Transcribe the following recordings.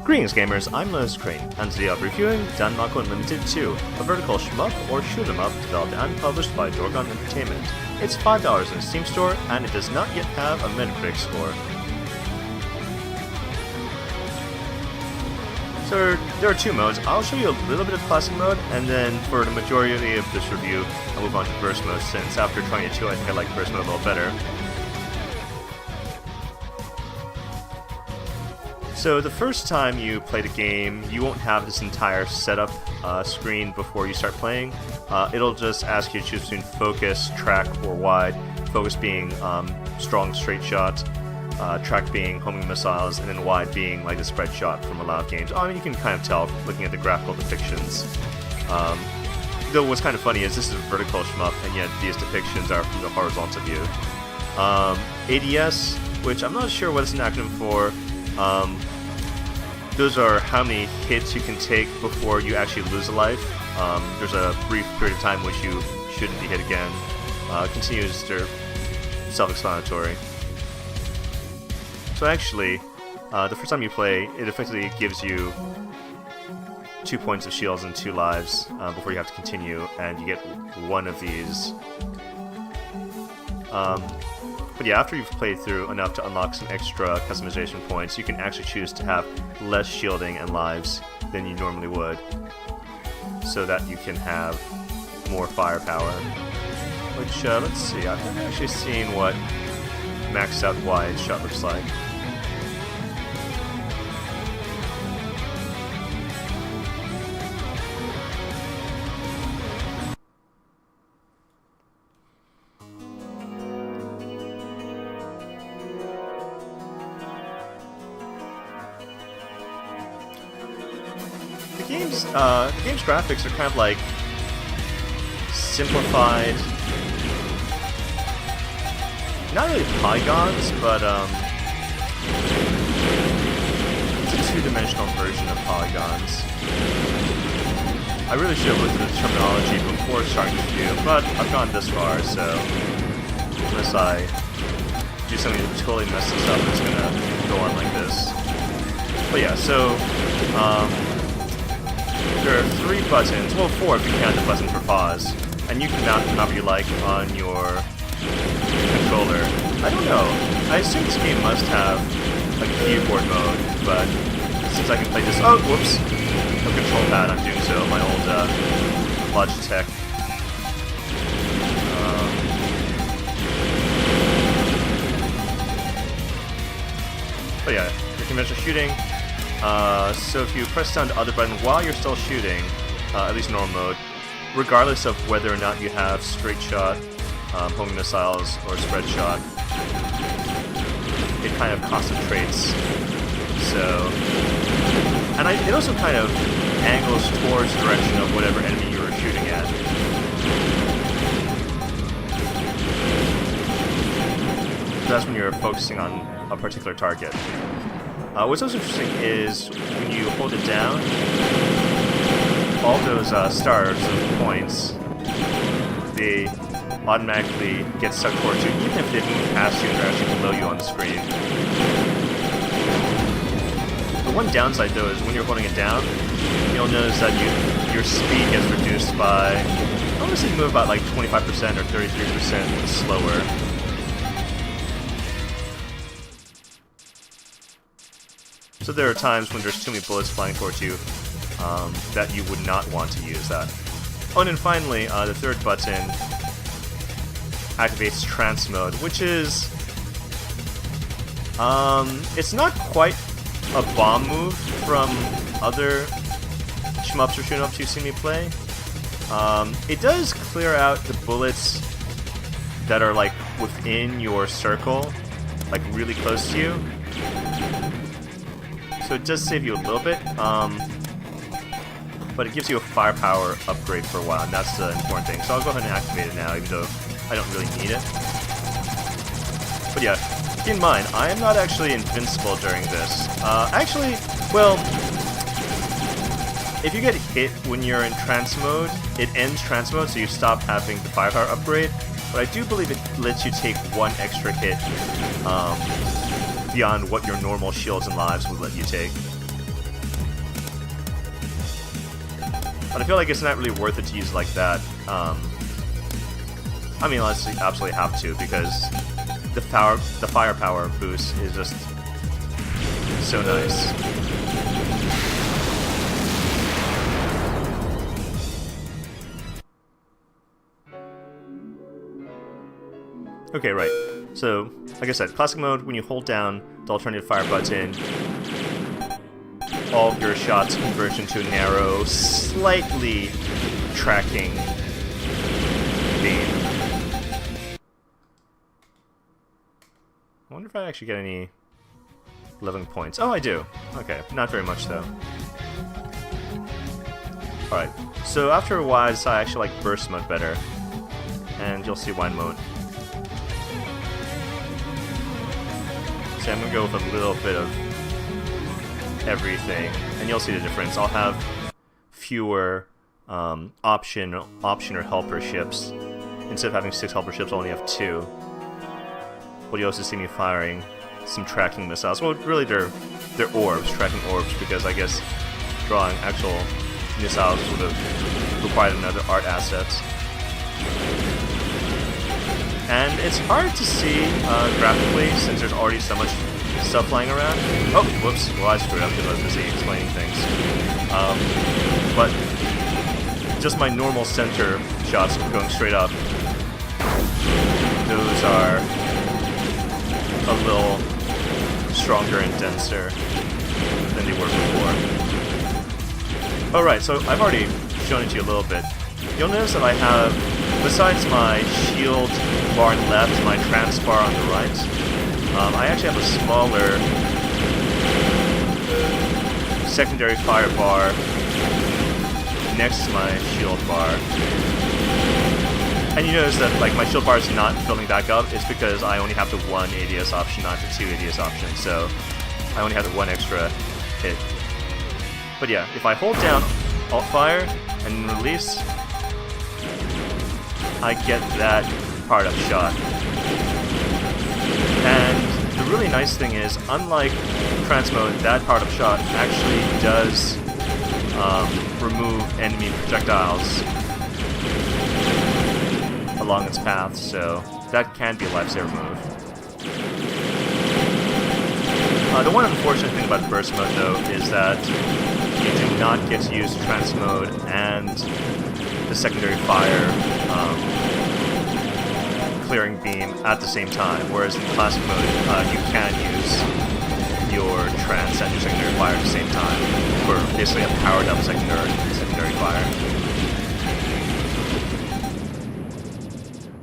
Greetings gamers, I'm LotusCrane, and today I'll be reviewing Danmaku Unlimited 2, a vertical shmup or shoot 'em up developed and published by Dorgon Entertainment. It's $5 in the Steam store, and it does not yet have a Metacritic score. So there are two modes. I'll show you a little bit of classic mode, and then for the majority of this review, I'll move on to burst mode, since after trying it 2, I think I like burst mode a little better. So the first time you play the game, you won't have this entire setup screen before you start playing. It'll just ask you to choose between focus, track, or wide. Focus being strong straight shot, track being homing missiles, and then wide being like a spread shot from a lot of games. I mean, you can kind of tell looking at the graphical depictions. Though what's kind of funny is this is a vertical shmup, and yet these depictions are from the horizontal view. ADS, which I'm not sure what it's an acronym for. Those are how many hits you can take before you actually lose a life. There's a brief period of time which you shouldn't be hit again. Continues to self-explanatory. So actually, the first time you play, it effectively gives you 2 points of shields and 2 lives before you have to continue, and you get one of these. But yeah, after you've played through enough to unlock some extra customization points, you can actually choose to have less shielding and lives than you normally would, so that you can have more firepower. Which, let's see, I've never actually seen what maxed out wide shot looks like. The game's graphics are kind of like simplified, not really polygons, but it's a two-dimensional version of polygons. I really should have looked at the terminology before starting the review, but I've gone this far, so unless I do something that totally messes this up, it's gonna go on like this. But yeah, so there are 3 buttons, well 4 if you count the button for pause, and you can mount them however you like on your controller. I don't know, I assume this game must have a keyboard mode, but since I can play this, oh whoops, no control pad, I'm doing so, my old Logitech. But yeah, your conventional shooting. So if you press down the other button while you're still shooting, at least normal mode, regardless of whether or not you have straight shot, homing missiles, or spread shot, it kind of concentrates. So, and it also kind of angles towards the direction of whatever enemy you were shooting at. That's when you're focusing on a particular target. What's also interesting is when you hold it down, all those stars, those points, they automatically get stuck towards you, even if they move past you and they're actually below you on the screen. The one downside though is when you're holding it down, you'll notice that your speed gets reduced by, I want to say you move about like 25% or 33% slower. So there are times when there's too many bullets flying towards you that you would not want to use that. Oh, and then finally, the third button activates trance mode, which is it's not quite a bomb move from other shmups or shoot-'em ups you've seen me play. It does clear out the bullets that are like within your circle, like really close to you. So it does save you a little bit, but it gives you a firepower upgrade for a while, and that's the important thing. So I'll go ahead and activate it now, even though I don't really need it. But yeah, keep in mind, I am not actually invincible during this. Actually, well, if you get hit when you're in trance mode, it ends trance mode, so you stop having the firepower upgrade. But I do believe it lets you take 1 extra hit, beyond what your normal shields and lives would let you take. But I feel like it's not really worth it to use like that. I mean, unless you absolutely have to, because the firepower boost is just so nice. Okay, right. So, like I said, classic mode, when you hold down the alternative fire button, all of your shots converge into a narrow, slightly tracking beam. I wonder if I actually get any living points. Oh, I do. Okay, not very much though. Alright, so after a while I decided I actually like burst mode better. And you'll see why in a moment. So I'm gonna go with a little bit of everything, and you'll see the difference. I'll have fewer option or helper ships. Instead of having 6 helper ships, I'll only have 2. But you also see me firing some tracking missiles. Well, really they're orbs, tracking orbs, because I guess drawing actual missiles would have required another art asset. And it's hard to see graphically since there's already so much stuff flying around. Oh, whoops. Well, I screwed up because I was busy explaining things. But just my normal center shots going straight up, those are a little stronger and denser than they were before. Alright, so I've already shown it to you a little bit. You'll notice that I have, besides my shield bar on the left and my trans bar on the right, I actually have a smaller secondary fire bar next to my shield bar. And you notice that like my shield bar is not filling back up. It's because I only have the 1 ADS option, not the 2 ADS option, so I only have the 1 extra hit. But yeah, if I hold down Alt Fire and release, I get that part-up shot. And the really nice thing is, unlike trance mode, that part-up shot actually does remove enemy projectiles along its path, so that can be a lifesaver move. The one unfortunate thing about burst mode, though, is that you do not get to use trance mode and the secondary fire clearing beam at the same time, whereas in classic mode you can use your trance and your secondary fire at the same time for basically a powered up secondary fire.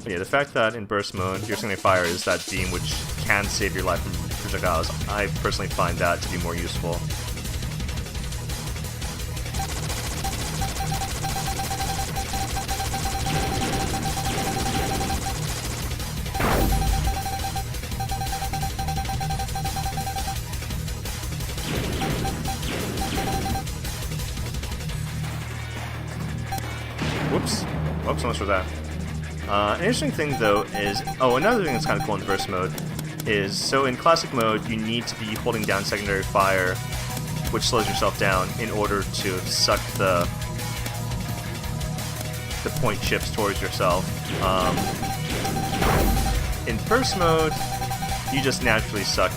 But yeah, the fact that in burst mode your secondary fire is that beam which can save your life from projectiles, I personally find that to be more useful. Whoops, so much for that. An interesting thing though is, another thing that's kind of cool in burst mode is, so in classic mode you need to be holding down secondary fire, which slows yourself down in order to suck the point chips towards yourself. In burst mode, you just naturally suck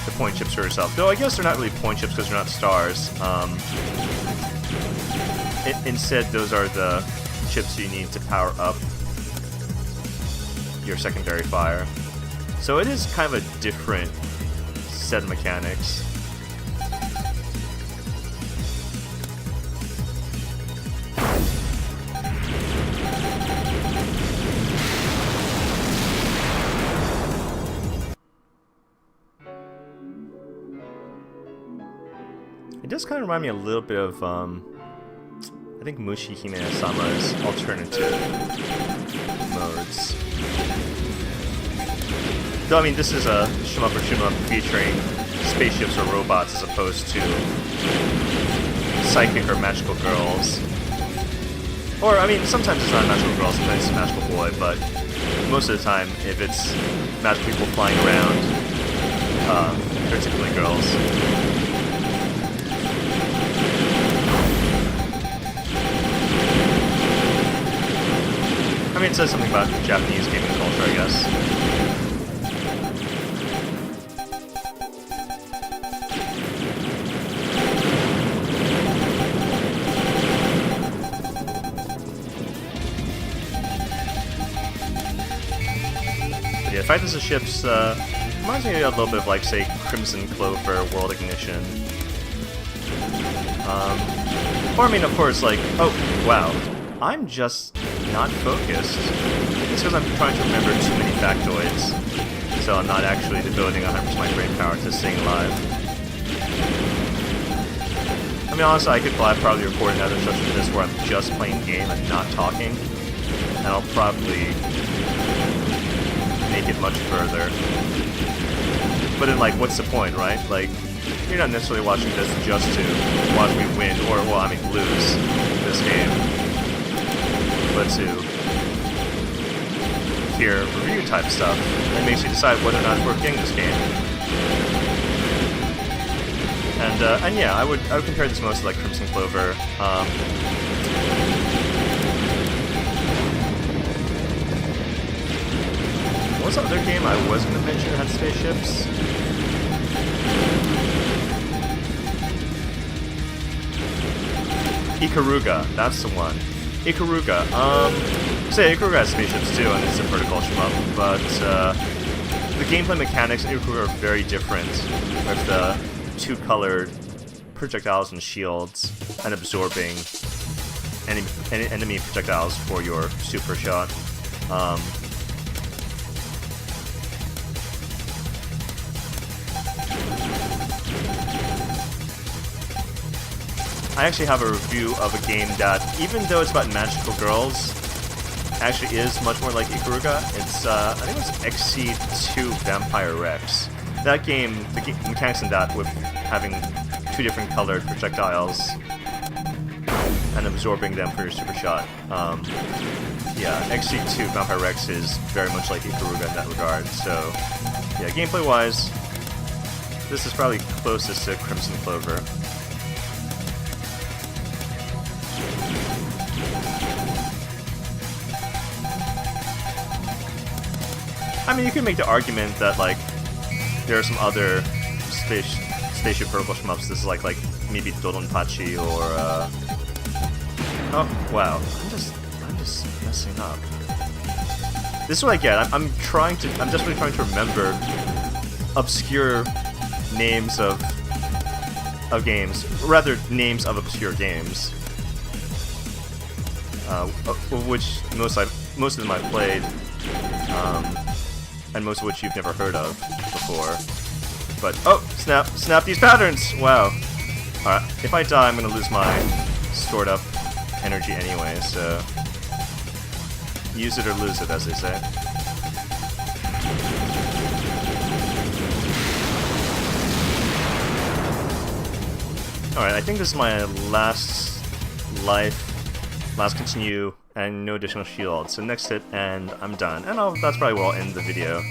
the point chips to yourself. Though I guess they're not really point chips because they're not stars. Instead, those are the chips you need to power up your secondary fire. So it is kind of a different set of mechanics. It does kind of remind me a little bit of I think Mushi Hime-sama's alternative modes. Though, I mean, this is a shmup or shmup featuring spaceships or robots as opposed to psychic or magical girls. Or, I mean, sometimes it's not a magical girl, sometimes it's a magical boy, but most of the time, if it's magical people flying around, they're typically girls. mean, it says something about Japanese gaming culture, I guess. But yeah, Fight the Ships reminds me a little bit of, like, say, Crimson Clover, World Ignition. Or, I mean, of course, like, oh, wow, I'm just not focused. It's because I'm trying to remember too many factoids, so I'm not actually devoting 100% of my brain power to staying alive. I mean, honestly, I could probably record another session of this where I'm just playing game and not talking, and I'll probably make it much further. But then, like, what's the point, right? Like, you're not necessarily watching this just to watch me win, or, well, I mean, lose this game, but to hear review type stuff that makes you decide whether or not it's worth getting this game. And yeah, I would compare this most to, like, Crimson Clover. What's the other game I was going to mention that had spaceships? Ikaruga, that's the one. Ikaruga, say Ikaruga has spaceships too, and it's a vertical shmup, but the gameplay mechanics in Ikaruga are very different, with the two-colored projectiles and shields, and absorbing enemy projectiles for your super shot. I actually have a review of a game that, even though it's about magical girls, actually is much more like Ikaruga. It's, I think it was XC2 Vampire Rex. That game, the mechanics in that, with having two different colored projectiles and absorbing them for your super shot. Yeah, XC2 Vampire Rex is very much like Ikaruga in that regard. So, yeah, gameplay-wise, this is probably closest to Crimson Clover. I mean, you can make the argument that, like, there are some other spaceship vertical shmups. This is like maybe Dodonpachi or oh wow, I'm just messing up. This is what I get. I'm desperately trying to remember obscure names of games, rather names of obscure games, of which most of them I've played. And most of which you've never heard of before. But, oh, snap these patterns! Wow. Alright, if I die, I'm gonna lose my stored up energy anyway, so use it or lose it, as they say. Alright, I think this is my last life, last continue, and no additional shield. So next hit, and I'm done. And that's probably where I'll end the video.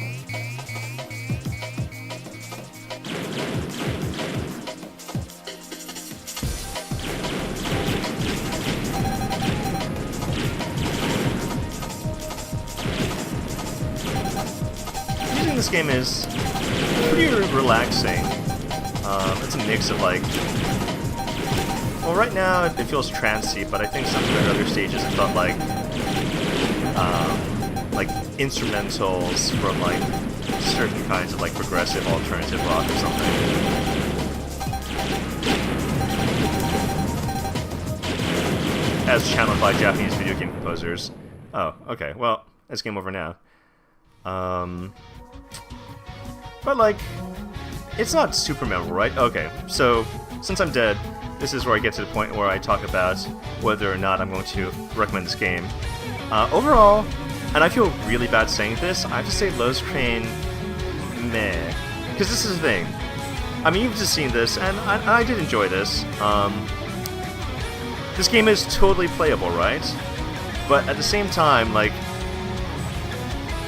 Using this game is pretty relaxing. It's a mix of, like, well, right now it feels trancy, but I think some of the other stages it felt like instrumentals from, like, certain kinds of, like, progressive alternative rock or something. As channeled by Japanese video game composers. Oh, okay, well, it's game over now. But, like, it's not super memorable, right? Okay, so, since I'm dead, this is where I get to the point where I talk about whether or not I'm going to recommend this game. Overall, and I feel really bad saying this, I have to say LotusCrane, meh. Because this is the thing. I mean, you've just seen this, and I did enjoy this. This game is totally playable, right? But at the same time, like,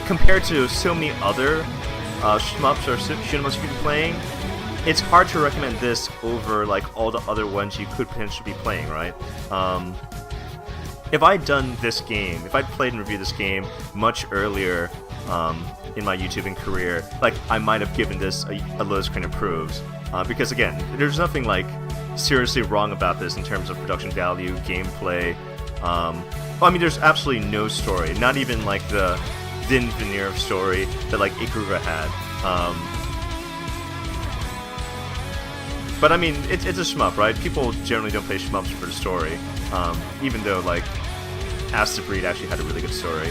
compared to so many other shmups or shoot'em-ups you could be playing, it's hard to recommend this over, like, all the other ones you could potentially be playing, right? if I'd done this game, if I'd played and reviewed this game much earlier in my YouTubing career, like, I might have given this a LotusCrane approved. Because again, there's nothing like seriously wrong about this in terms of production value, gameplay. I mean, there's absolutely no story, not even like the thin veneer of story that like Ikaruga had. But I mean, it's a shmup, right? People generally don't play shmups for the story, even though like Ask the Breed actually had a really good story.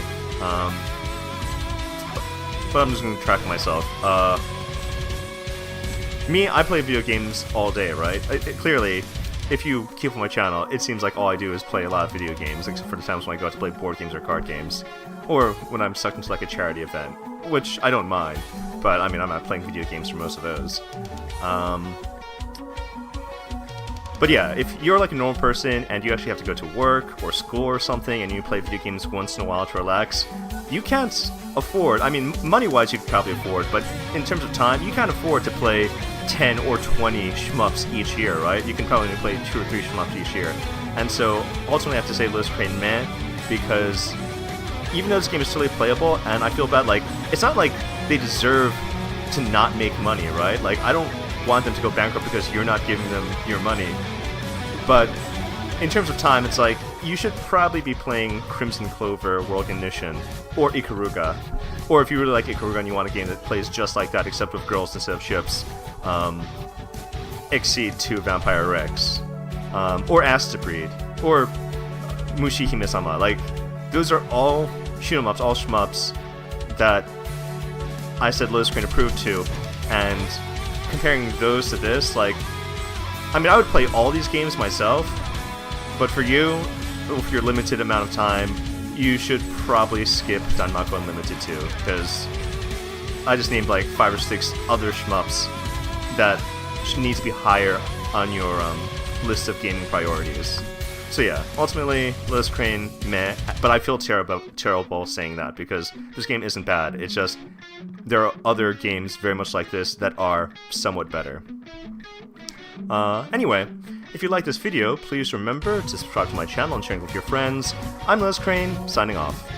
But I'm just gonna track myself. Me, I play video games all day, right? Clearly, if you keep on my channel, it seems like all I do is play a lot of video games, except for the times when I go out to play board games or card games. Or when I'm sucked into like a charity event, which I don't mind, but I mean, I'm not playing video games for most of those. But yeah, if you're like a normal person and you actually have to go to work or school or something and you play video games once in a while to relax, you can't afford, I mean, money-wise you could probably afford, but in terms of time, you can't afford to play 10 or 20 shmups each year, right? You can probably only play 2 or 3 shmups each year. And so, ultimately I have to say LotusCrane meh, because even though this game is still playable, and I feel bad, like, it's not like they deserve to not make money, right? Like, I don't want them to go bankrupt because you're not giving them your money. But in terms of time, it's like, you should probably be playing Crimson Clover, World Ignition, or Ikaruga. Or if you really like Ikaruga and you want a game that plays just like that, except with girls instead of ships, Exceed 2 Vampire Rex, or Ask the Breed, or Mushi Hime-sama. Like, those are all shoot-em-ups, all shmups that I said LotusCrane approved to, and comparing those to this, like, I mean, I would play all these games myself, but for you, with your limited amount of time, you should probably skip Danmaku Unlimited too, because I just named like 5 or 6 other shmups that need to be higher on your list of gaming priorities. So yeah, ultimately, LotusCrane meh, but I feel terrible saying that, because this game isn't bad, it's just there are other games very much like this that are somewhat better. Anyway, if you like this video, please remember to subscribe to my channel and share it with your friends. I'm LotusCrane, signing off.